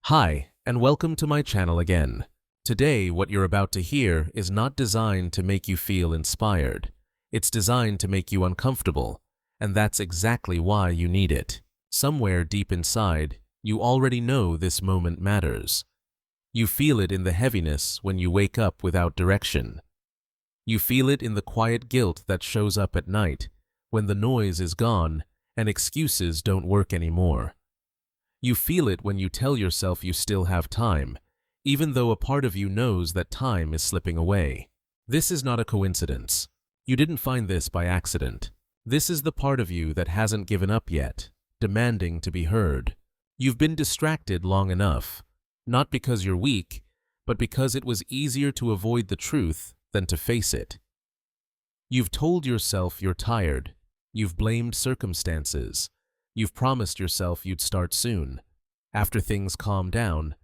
Hi, and welcome to my channel again. Today, what you're about to hear is not designed to make you feel inspired. It's designed to make you uncomfortable, and that's exactly why you need it. Somewhere deep inside, you already know this moment matters. You feel it in the heaviness when you wake up without direction. You feel it in the quiet guilt that shows up at night, when the noise is gone and excuses don't work anymore. You feel it when you tell yourself you still have time, even though a part of you knows that time is slipping away. This is not a coincidence. You didn't find this by accident. This is the part of you that hasn't given up yet, demanding to be heard. You've been distracted long enough, not because you're weak, but because it was easier to avoid the truth than to face it. You've told yourself you're tired. You've blamed circumstances. You've promised yourself you'd start soon, after things calm down,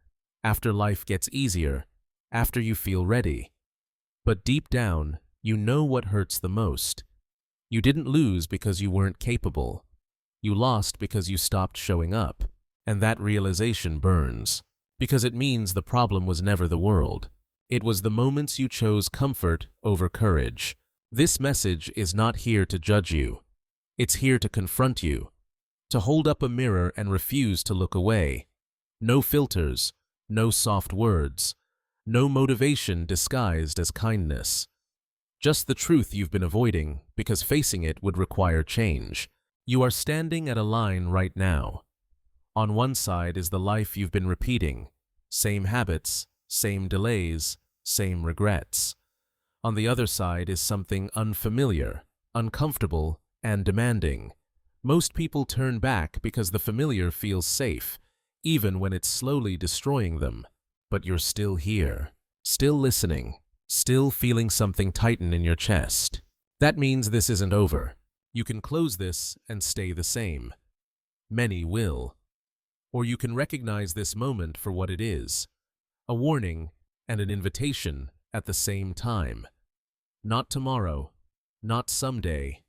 after life gets easier, after you feel ready. But deep down, you know what hurts the most. You didn't lose because you weren't capable. You lost because you stopped showing up, and that realization burns, because it means the problem was never the world. It was the moments you chose comfort over courage. This message is not here to judge you. It's here to confront you. To hold up a mirror and refuse to look away. No filters, no soft words, no motivation disguised as kindness. Just the truth you've been avoiding because facing it would require change. You are standing at a line right now. On one side is the life you've been repeating, same habits, same delays, same regrets. On the other side is something unfamiliar, uncomfortable, and demanding. Most people turn back because the familiar feels safe, even when it's slowly destroying them. But you're still here, still listening, still feeling something tighten in your chest. That means this isn't over. You can close this and stay the same. Many will. Or you can recognize this moment for what it is, a warning and an invitation at the same time. Not tomorrow, not someday,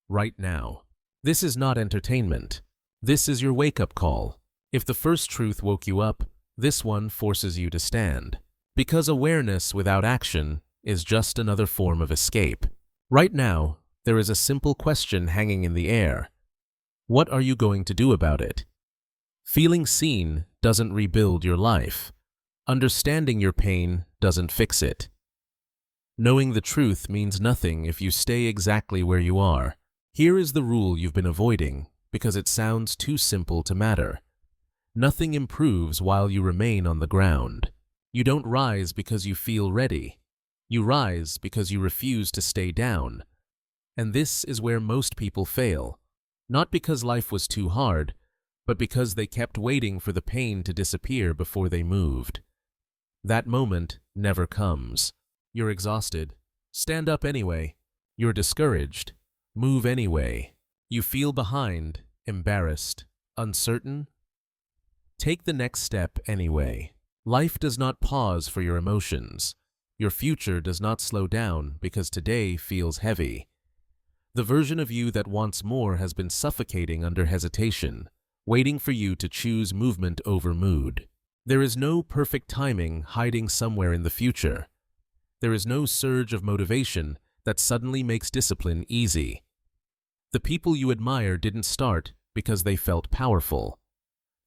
right now. This is not entertainment. This is your wake-up call. If the first truth woke you up, this one forces you to stand. Because awareness without action is just another form of escape. Right now, there is a simple question hanging in the air. What are you going to do about it? Feeling seen doesn't rebuild your life. Understanding your pain doesn't fix it. Knowing the truth means nothing if you stay exactly where you are. Here is the rule you've been avoiding because it sounds too simple to matter. Nothing improves while you remain on the ground. You don't rise because you feel ready. You rise because you refuse to stay down. And this is where most people fail. Not because life was too hard, but because they kept waiting for the pain to disappear before they moved. That moment never comes. You're exhausted. Stand up anyway. You're discouraged. Move anyway. You feel behind, embarrassed, uncertain? Take the next step anyway. Life does not pause for your emotions. Your future does not slow down because today feels heavy. The version of you that wants more has been suffocating under hesitation, waiting for you to choose movement over mood. There is no perfect timing hiding somewhere in the future. There is no surge of motivation that suddenly makes discipline easy. The people you admire didn't start because they felt powerful.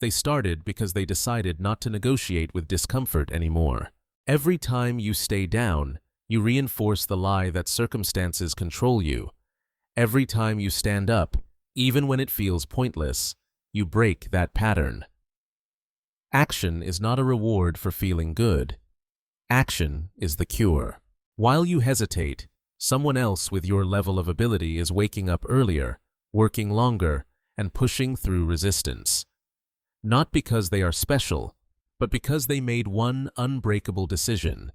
They started because they decided not to negotiate with discomfort anymore. Every time you stay down, you reinforce the lie that circumstances control you. Every time you stand up, even when it feels pointless, you break that pattern. Action is not a reward for feeling good. Action is the cure. While you hesitate, someone else with your level of ability is waking up earlier, working longer, and pushing through resistance. Not because they are special, but because they made one unbreakable decision.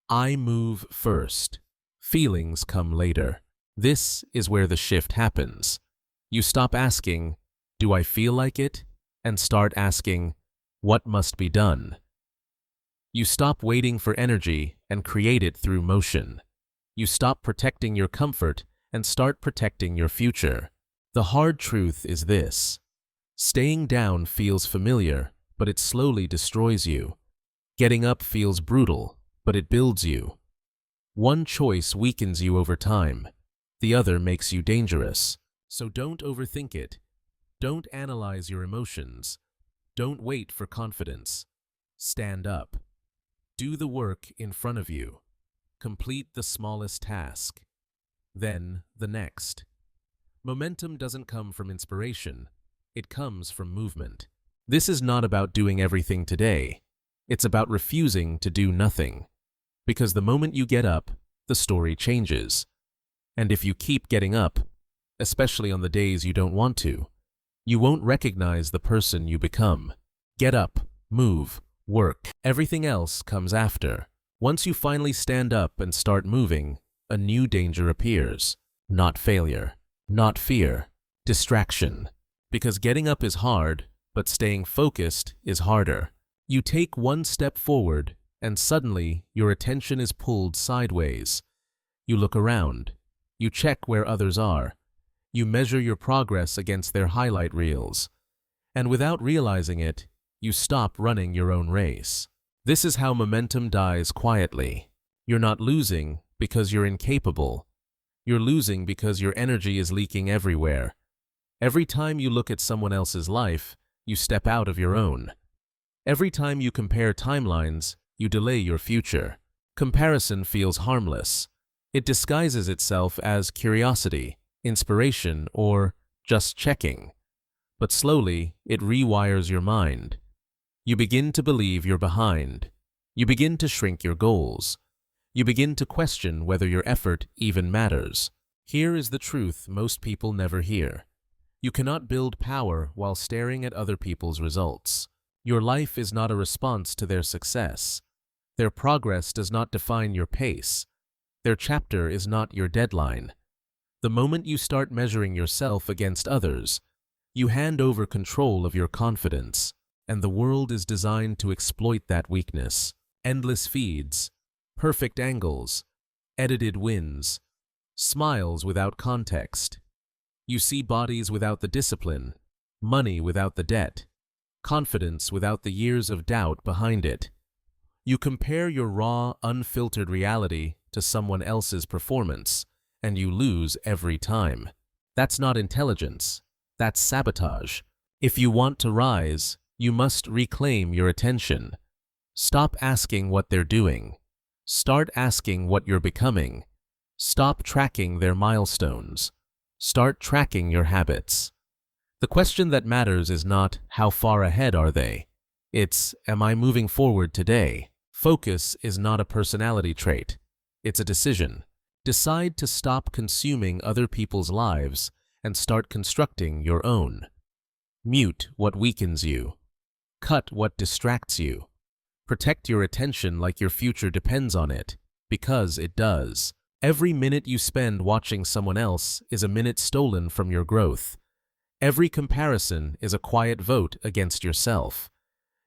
I move first. Feelings come later. This is where the shift happens. You stop asking, "Do I feel like it?" and start asking, "What must be done?" You stop waiting for energy and create it through motion. You stop protecting your comfort and start protecting your future. The hard truth is this: staying down feels familiar but it slowly destroys you. Getting up feels brutal, but it builds you. One choice weakens you over time. The other makes you dangerous. So don't overthink it. Don't analyze your emotions. Don't wait for confidence. Stand up. Do the work in front of you. Complete the smallest task. Then the next. Momentum doesn't come from inspiration. It comes from movement. This is not about doing everything today. It's about refusing to do nothing. Because the moment you get up, the story changes. And if you keep getting up, especially on the days you don't want to, you won't recognize the person you become. Get up, move, work. Everything else comes after. Once you finally stand up and start moving, a new danger appears. Not failure, not fear, distraction. Because getting up is hard, but staying focused is harder. You take one step forward, and suddenly your attention is pulled sideways. You look around. You check where others are. You measure your progress against their highlight reels. And without realizing it, you stop running your own race. This is how momentum dies quietly. You're not losing because you're incapable. You're losing because your energy is leaking everywhere. Every time you look at someone else's life, you step out of your own. Every time you compare timelines, you delay your future. Comparison feels harmless. It disguises itself as curiosity, inspiration, or just checking. But slowly, it rewires your mind. You begin to believe you're behind. You begin to shrink your goals. You begin to question whether your effort even matters. Here is the truth most people never hear. You cannot build power while staring at other people's results. Your life is not a response to their success. Their progress does not define your pace. Their chapter is not your deadline. The moment you start measuring yourself against others, you hand over control of your confidence, and the world is designed to exploit that weakness. Endless feeds, perfect angles, edited wins, smiles without context. You see bodies without the discipline, money without the debt, confidence without the years of doubt behind it. You compare your raw, unfiltered reality to someone else's performance, and you lose every time. That's not intelligence. That's sabotage. If you want to rise, you must reclaim your attention. Stop asking what they're doing. Start asking what you're becoming. Stop tracking their milestones. Start tracking your habits. The question that matters is not, how far ahead are they? It's, am I moving forward today? Focus is not a personality trait. It's a decision. Decide to stop consuming other people's lives and start constructing your own. Mute what weakens you. Cut what distracts you. Protect your attention like your future depends on it, because it does. Every minute you spend watching someone else is a minute stolen from your growth. Every comparison is a quiet vote against yourself.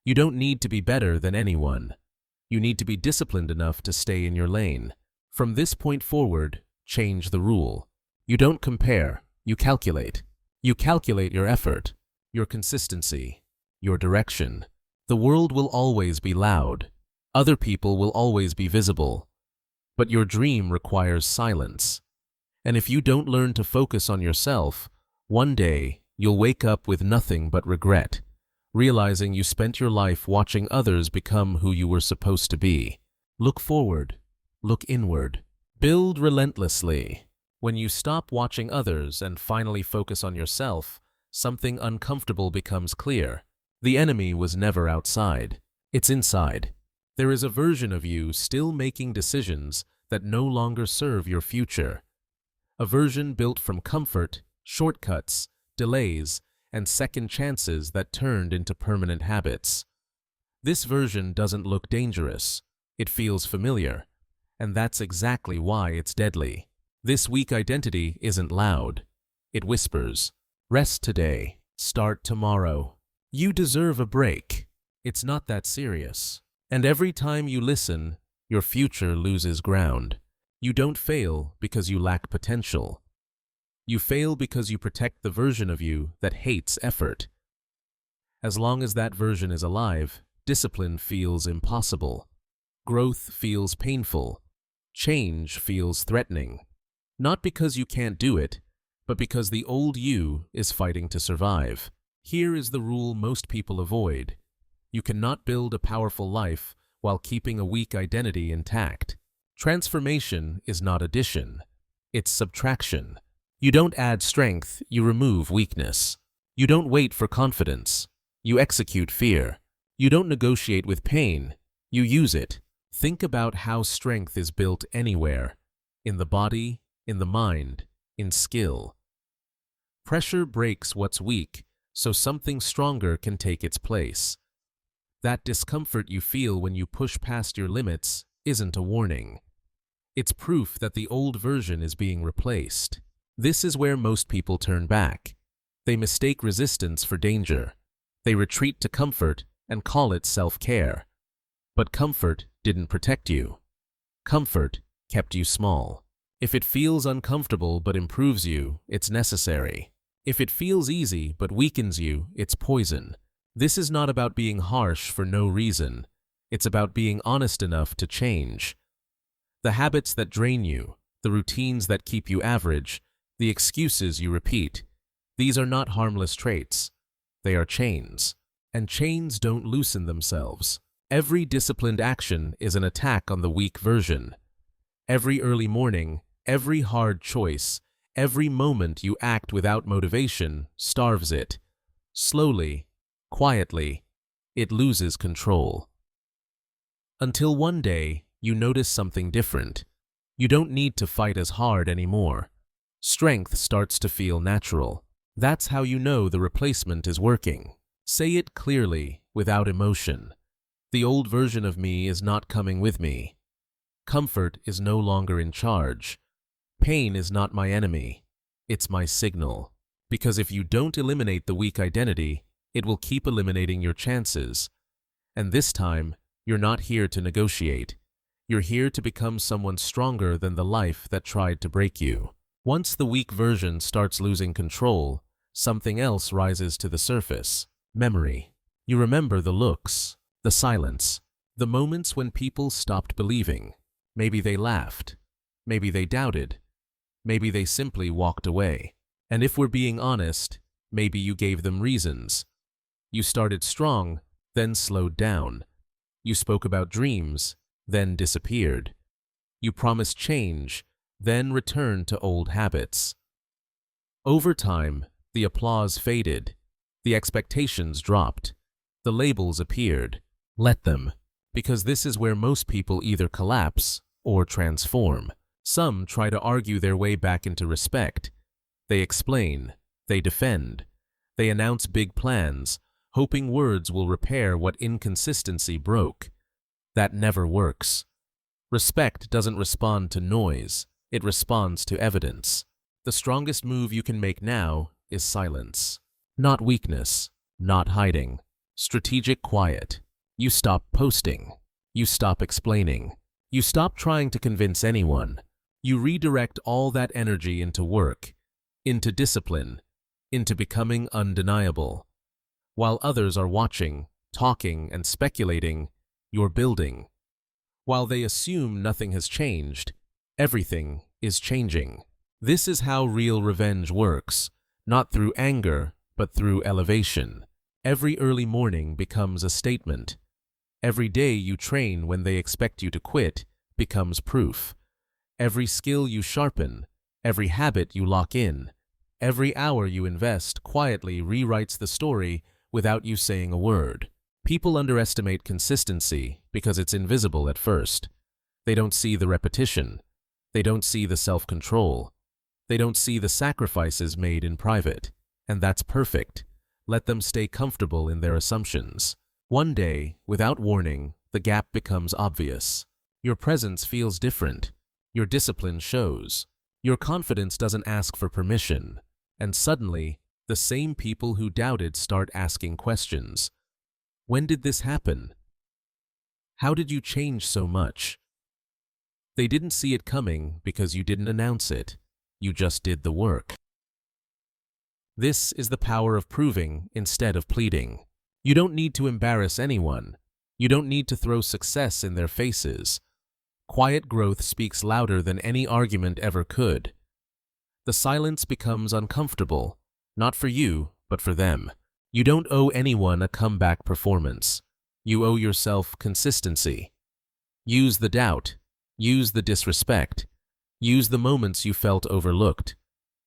You don't need to be better than anyone. You need to be disciplined enough to stay in your lane. From this point forward, change the rule. You don't compare, you calculate. You calculate your effort, your consistency, your direction. The world will always be loud. Other people will always be visible. But your dream requires silence. And if you don't learn to focus on yourself, one day you'll wake up with nothing but regret, realizing you spent your life watching others become who you were supposed to be. Look forward. Look inward. Build relentlessly. When you stop watching others and finally focus on yourself, something uncomfortable becomes clear. The enemy was never outside. It's inside. There is a version of you still making decisions that no longer serve your future. A version built from comfort, shortcuts, delays, and second chances that turned into permanent habits. This version doesn't look dangerous. It feels familiar. And that's exactly why it's deadly. This weak identity isn't loud. It whispers, rest today, start tomorrow. You deserve a break. It's not that serious. And every time you listen, your future loses ground. You don't fail because you lack potential. You fail because you protect the version of you that hates effort. As long as that version is alive, discipline feels impossible. Growth feels painful. Change feels threatening. Not because you can't do it, but because the old you is fighting to survive. Here is the rule most people avoid. You cannot build a powerful life while keeping a weak identity intact. Transformation is not addition. It's subtraction. You don't add strength, you remove weakness. You don't wait for confidence. You execute fear. You don't negotiate with pain. You use it. Think about how strength is built anywhere. In the body, in the mind, in skill. Pressure breaks what's weak, so something stronger can take its place. That discomfort you feel when you push past your limits isn't a warning. It's proof that the old version is being replaced. This is where most people turn back. They mistake resistance for danger. They retreat to comfort and call it self-care. But comfort didn't protect you. Comfort kept you small. If it feels uncomfortable but improves you, it's necessary. If it feels easy but weakens you, it's poison. This is not about being harsh for no reason. It's about being honest enough to change. The habits that drain you, the routines that keep you average, the excuses you repeat, these are not harmless traits. They are chains. And chains don't loosen themselves. Every disciplined action is an attack on the weak version. Every early morning, every hard choice, every moment you act without motivation starves it. Slowly, quietly, it loses control. Until one day, you notice something different. You don't need to fight as hard anymore. Strength starts to feel natural. That's how you know the replacement is working. Say it clearly, without emotion. The old version of me is not coming with me. Comfort is no longer in charge. Pain is not my enemy. It's my signal. Because if you don't eliminate the weak identity, it will keep eliminating your chances. And this time, you're not here to negotiate. You're here to become someone stronger than the life that tried to break you. Once the weak version starts losing control, something else rises to the surface. Memory. You remember the looks, the silence, the moments when people stopped believing. Maybe they laughed. Maybe they doubted. Maybe they simply walked away. And if we're being honest, maybe you gave them reasons. You started strong, then slowed down. You spoke about dreams, then disappeared. You promised change, then returned to old habits. Over time, the applause faded. The expectations dropped. The labels appeared. Let them, because this is where most people either collapse or transform. Some try to argue their way back into respect. They explain, they defend, they announce big plans, hoping words will repair what inconsistency broke. That never works. Respect doesn't respond to noise, it responds to evidence. The strongest move you can make now is silence. Not weakness, not hiding. Strategic quiet. You stop posting. You stop explaining. You stop trying to convince anyone. You redirect all that energy into work, into discipline, into becoming undeniable. While others are watching, talking, and speculating, you're building. While they assume nothing has changed, everything is changing. This is how real revenge works, not through anger, but through elevation. Every early morning becomes a statement. Every day you train when they expect you to quit becomes proof. Every skill you sharpen, every habit you lock in, every hour you invest quietly rewrites the story without you saying a word. People underestimate consistency because it's invisible at first. They don't see the repetition. They don't see the self-control. They don't see the sacrifices made in private. And that's perfect. Let them stay comfortable in their assumptions. One day, without warning, the gap becomes obvious. Your presence feels different. Your discipline shows. Your confidence doesn't ask for permission. And suddenly, the same people who doubted start asking questions. When did this happen? How did you change so much? They didn't see it coming because you didn't announce it. You just did the work. This is the power of proving instead of pleading. You don't need to embarrass anyone. You don't need to throw success in their faces. Quiet growth speaks louder than any argument ever could. The silence becomes uncomfortable, not for you, but for them. You don't owe anyone a comeback performance. You owe yourself consistency. Use the doubt. Use the disrespect. Use the moments you felt overlooked.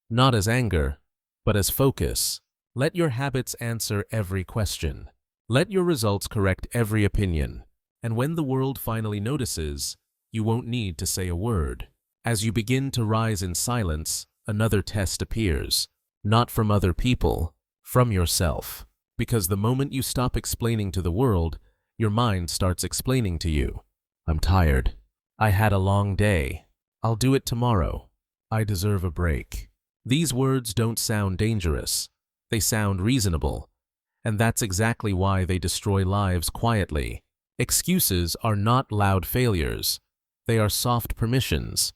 Not as anger, but as focus. Let your habits answer every question. Let your results correct every opinion. And when the world finally notices, you won't need to say a word. As you begin to rise in silence, another test appears. Not from other people, from yourself. Because the moment you stop explaining to the world, your mind starts explaining to you. I'm tired. I had a long day. I'll do it tomorrow. I deserve a break. These words don't sound dangerous. They sound reasonable. And that's exactly why they destroy lives quietly. Excuses are not loud failures. They are soft permissions.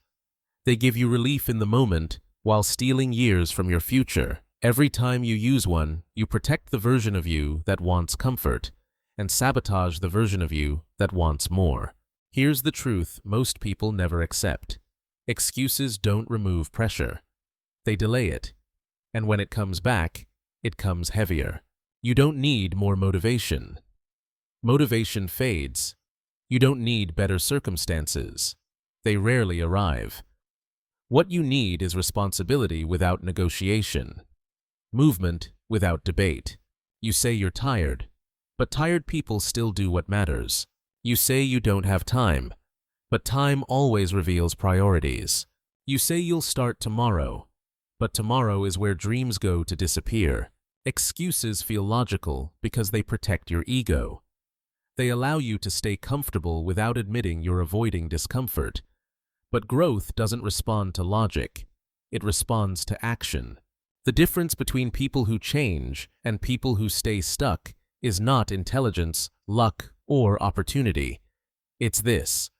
They give you relief in the moment while stealing years from your future. Every time you use one, you protect the version of you that wants comfort and sabotage the version of you that wants more. Here's the truth most people never accept. Excuses don't remove pressure. They delay it. And when it comes back, it comes heavier. You don't need more motivation. Motivation fades. You don't need better circumstances. They rarely arrive. What you need is responsibility without negotiation. Movement without debate. You say you're tired, but tired people still do what matters. You say you don't have time, but time always reveals priorities. You say you'll start tomorrow, but tomorrow is where dreams go to disappear. Excuses feel logical because they protect your ego. They allow you to stay comfortable without admitting you're avoiding discomfort. But growth doesn't respond to logic. It responds to action. The difference between people who change and people who stay stuck is not intelligence, luck, or opportunity. It's this.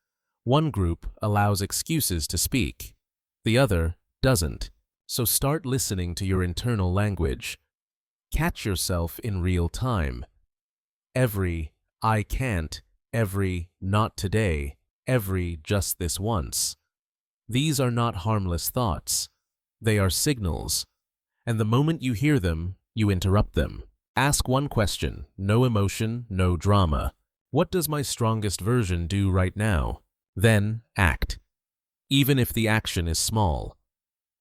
One group allows excuses to speak. The other doesn't. So start listening to your internal language. Catch yourself in real time. Every I can't, every not today, every just this once. These are not harmless thoughts. They are signals. And the moment you hear them, you interrupt them. Ask one question, no emotion, no drama. What does my strongest version do right now? Then act. Even if the action is small.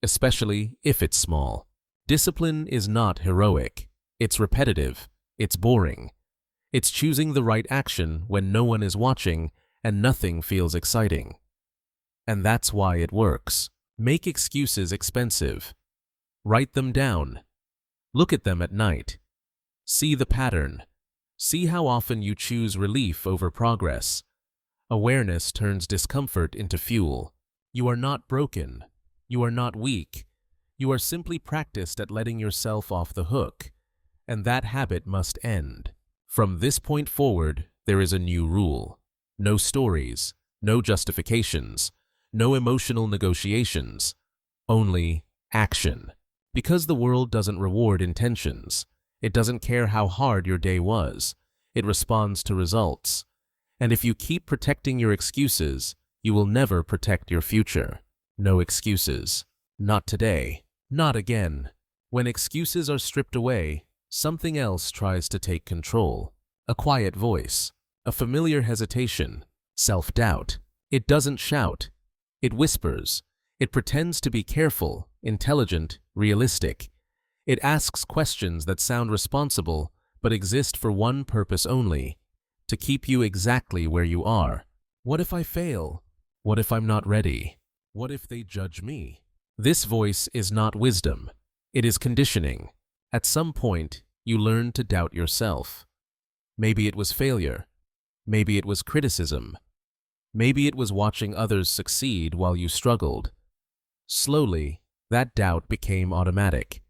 Especially if it's small. Discipline is not heroic. It's repetitive. It's boring. It's choosing the right action when no one is watching and nothing feels exciting. And that's why it works. Make excuses expensive. Write them down. Look at them at night. See the pattern. See how often you choose relief over progress. Awareness turns discomfort into fuel. You are not broken. You are not weak. You are simply practiced at letting yourself off the hook. And that habit must end. From this point forward, there is a new rule. No stories, no justifications, no emotional negotiations, only action. Because the world doesn't reward intentions. It doesn't care how hard your day was. It responds to results. And if you keep protecting your excuses, you will never protect your future. No excuses. Not today. Not again. When excuses are stripped away, something else tries to take control. A quiet voice. A familiar hesitation. Self-doubt. It doesn't shout. It whispers. It pretends to be careful, intelligent, realistic. It asks questions that sound responsible but exist for one purpose only, to keep you exactly where you are. What if I fail? What if I'm not ready? What if they judge me? This voice is not wisdom. It is conditioning. At some point, you learn to doubt yourself. Maybe it was failure. Maybe it was criticism. Maybe it was watching others succeed while you struggled. Slowly, that doubt became automatic.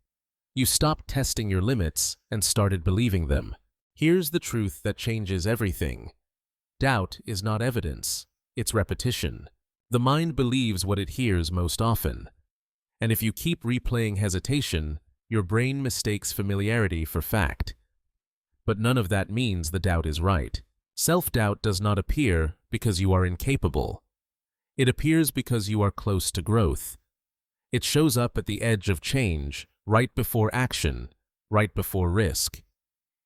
You stopped testing your limits and started believing them. Here's the truth that changes everything. Doubt is not evidence, it's repetition. The mind believes what it hears most often. And if you keep replaying hesitation, your brain mistakes familiarity for fact. But none of that means the doubt is right. Self-doubt does not appear because you are incapable. It appears because you are close to growth. It shows up at the edge of change, right before action, right before risk.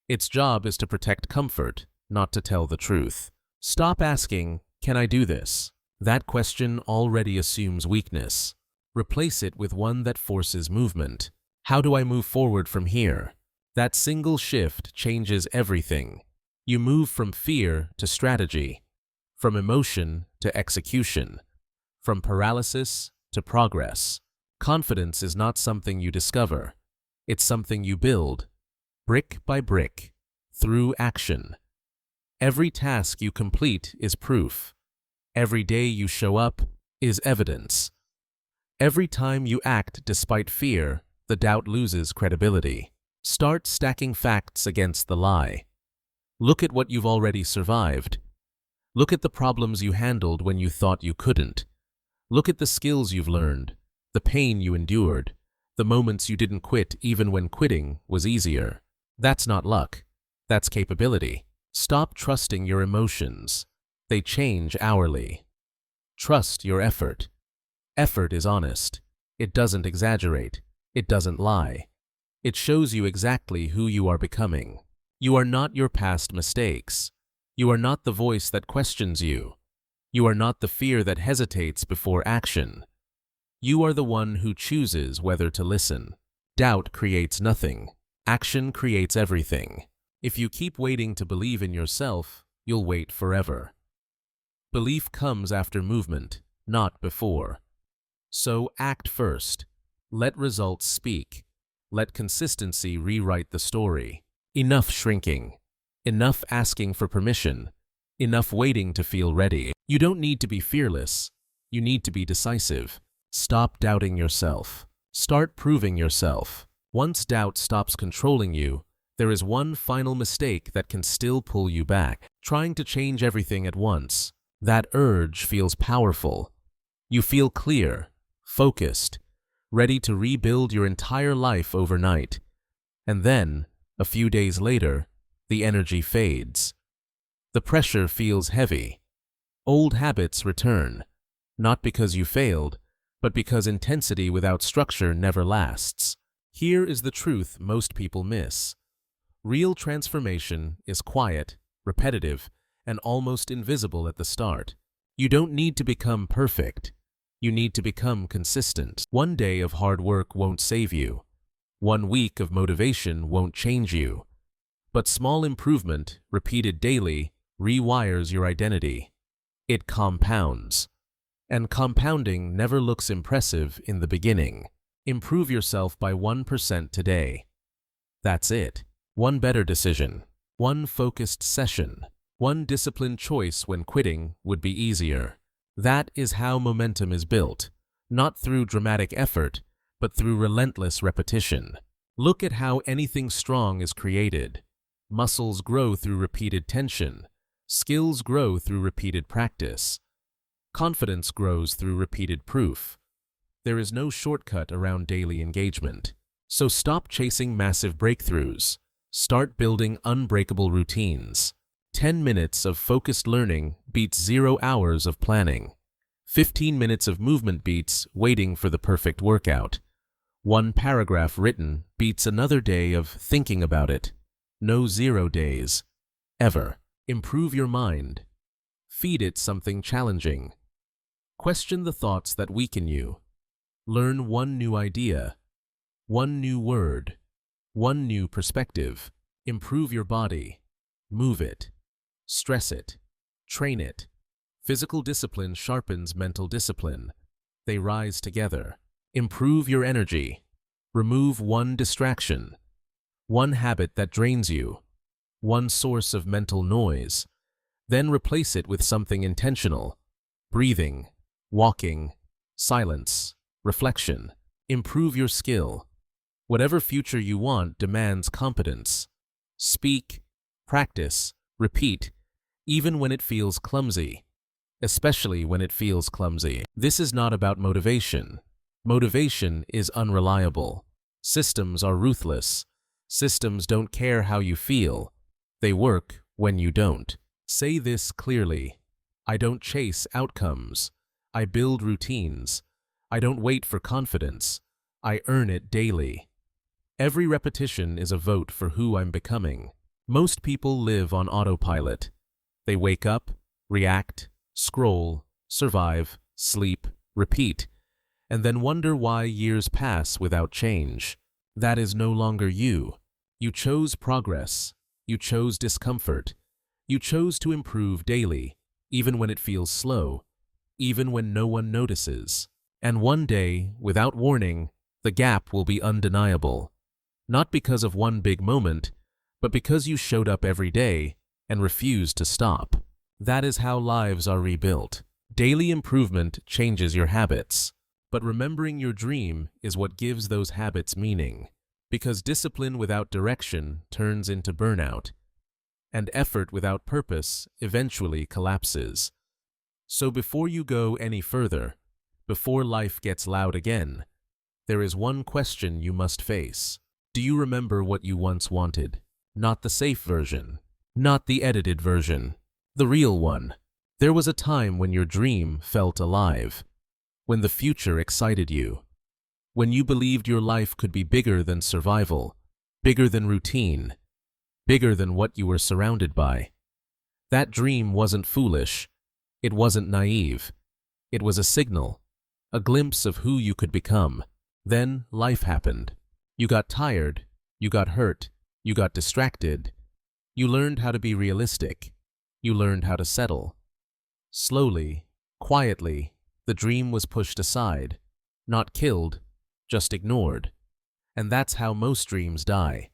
Its job is to protect comfort, not to tell the truth. Stop asking, "Can I do this?" That question already assumes weakness. Replace it with one that forces movement. How do I move forward from here? That single shift changes everything. You move from fear to strategy, from emotion to execution, from paralysis to progress. Confidence is not something you discover. It's something you build, brick by brick, through action. Every task you complete is proof. Every day you show up is evidence. Every time you act despite fear, the doubt loses credibility. Start stacking facts against the lie. Look at what you've already survived. Look at the problems you handled when you thought you couldn't. Look at the skills you've learned, the pain you endured, the moments you didn't quit even when quitting was easier. That's not luck. That's capability. Stop trusting your emotions. They change hourly. Trust your effort. Effort is honest. It doesn't exaggerate. It doesn't lie. It shows you exactly who you are becoming. You are not your past mistakes. You are not the voice that questions you. You are not the fear that hesitates before action. You are the one who chooses whether to listen. Doubt creates nothing. Action creates everything. If you keep waiting to believe in yourself, you'll wait forever. Belief comes after movement, not before. So act first. Let results speak. Let consistency rewrite the story. Enough shrinking. Enough asking for permission. Enough waiting to feel ready. You don't need to be fearless. You need to be decisive. Stop doubting yourself. Start proving yourself. Once doubt stops controlling you, there is one final mistake that can still pull you back. Trying to change everything at once. That urge feels powerful. You feel clear, focused, ready to rebuild your entire life overnight. And then, a few days later, the energy fades. The pressure feels heavy. Old habits return, not because you failed, but because intensity without structure never lasts. Here is the truth most people miss. Real transformation is quiet, repetitive, and almost invisible at the start. You don't need to become perfect. You need to become consistent. One day of hard work won't save you. One week of motivation won't change you. But small improvement, repeated daily, rewires your identity. It compounds. And compounding never looks impressive in the beginning. Improve yourself by 1% today. That's it. One better decision. One focused session. One disciplined choice when quitting would be easier. That is how momentum is built, not through dramatic effort, but through relentless repetition. Look at how anything strong is created. Muscles grow through repeated tension. Skills grow through repeated practice. Confidence grows through repeated proof. There is no shortcut around daily engagement. So stop chasing massive breakthroughs. Start building unbreakable routines. 10 minutes of focused learning beats 0 hours of planning. 15 minutes of movement beats waiting for the perfect workout. One paragraph written beats another day of thinking about it. No 0 days. Ever. Improve your mind. Feed it something challenging. Question the thoughts that weaken you. Learn one new idea. One new word. One new perspective. Improve your body. Move it. Stress it. Train it. Physical discipline sharpens mental discipline. They rise together. Improve your energy. Remove one distraction. One habit that drains you. One source of mental noise. Then replace it with something intentional. Breathing, walking, silence, reflection. Improve your skill. Whatever future you want demands competence. Speak, practice, repeat, even when it feels clumsy. Especially when it feels clumsy. This is not about motivation. Motivation is unreliable. Systems are ruthless. Systems don't care how you feel. They work when you don't. Say this clearly. I don't chase outcomes. I build routines. I don't wait for confidence. I earn it daily. Every repetition is a vote for who I'm becoming. Most people live on autopilot. They wake up, react, scroll, survive, sleep, repeat, and then wonder why years pass without change. That is no longer you. You chose progress. You chose discomfort. You chose to improve daily, even when it feels slow, even when no one notices. And one day, without warning, the gap will be undeniable. Not because of one big moment, but because you showed up every day and refused to stop. That is how lives are rebuilt. Daily improvement changes your habits, but remembering your dream is what gives those habits meaning, because discipline without direction turns into burnout, and effort without purpose eventually collapses. So before you go any further, before life gets loud again, there is one question you must face. Do you remember what you once wanted? Not the safe version, not the edited version, the real one. There was a time when your dream felt alive, when the future excited you, when you believed your life could be bigger than survival, bigger than routine, bigger than what you were surrounded by. That dream wasn't foolish. It wasn't naive. It was a signal, a glimpse of who you could become. Then life happened. You got tired. You got hurt. You got distracted. You learned how to be realistic. You learned how to settle. Slowly, quietly, the dream was pushed aside, not killed, just ignored. And that's how most dreams die.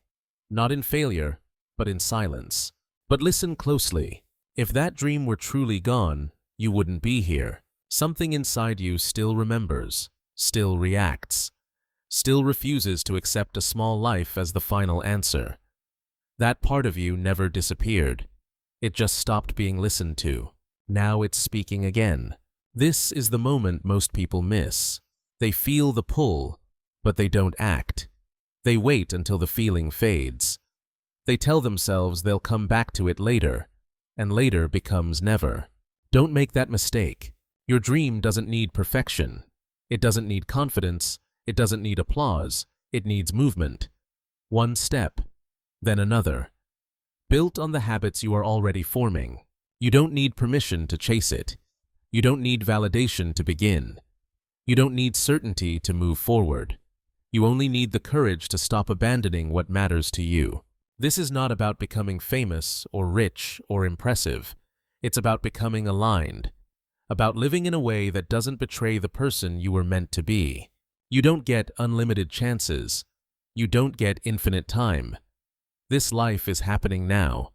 Not in failure, but in silence. But listen closely. If that dream were truly gone, you wouldn't be here. Something inside you still remembers, still reacts, still refuses to accept a small life as the final answer. That part of you never disappeared. It just stopped being listened to. Now it's speaking again. This is the moment most people miss. They feel the pull, but they don't act. They wait until the feeling fades. They tell themselves they'll come back to it later, and later becomes never. Don't make that mistake. Your dream doesn't need perfection. It doesn't need confidence. It doesn't need applause. It needs movement. One step, then another, built on the habits you are already forming. You don't need permission to chase it. You don't need validation to begin. You don't need certainty to move forward. You only need the courage to stop abandoning what matters to you. This is not about becoming famous or rich or impressive. It's about becoming aligned, about living in a way that doesn't betray the person you were meant to be. You don't get unlimited chances. You don't get infinite time. This life is happening now,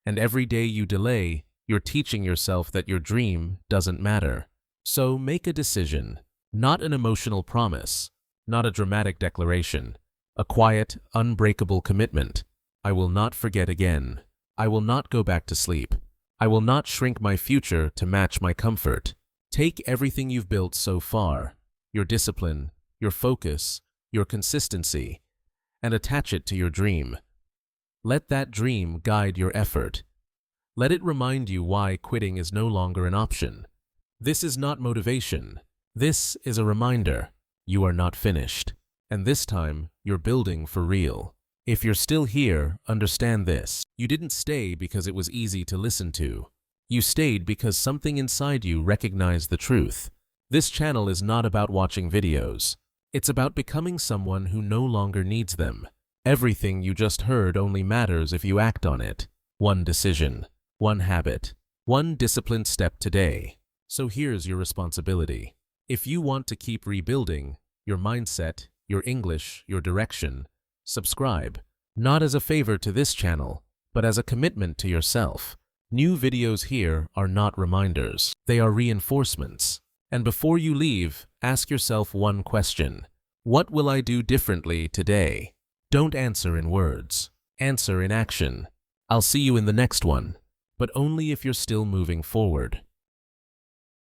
and every day you delay, you're teaching yourself that your dream doesn't matter. So make a decision, not an emotional promise, not a dramatic declaration, a quiet, unbreakable commitment. I will not forget again. I will not go back to sleep. I will not shrink my future to match my comfort. Take everything you've built so far, your discipline, your focus, your consistency, and attach it to your dream. Let that dream guide your effort. Let it remind you why quitting is no longer an option. This is not motivation. This is a reminder. You are not finished. And this time, you're building for real. If you're still here, understand this. You didn't stay because it was easy to listen to. You stayed because something inside you recognized the truth. This channel is not about watching videos. It's about becoming someone who no longer needs them. Everything you just heard only matters if you act on it. One decision, one habit, one disciplined step today. So here's your responsibility. If you want to keep rebuilding your mindset, your English, your direction, subscribe, not as a favor to this channel, but as a commitment to yourself. New videos here are not reminders. They are reinforcements. And before you leave, ask yourself one question. What will I do differently today? Don't answer in words. Answer in action. I'll see you in the next one, but only if you're still moving forward.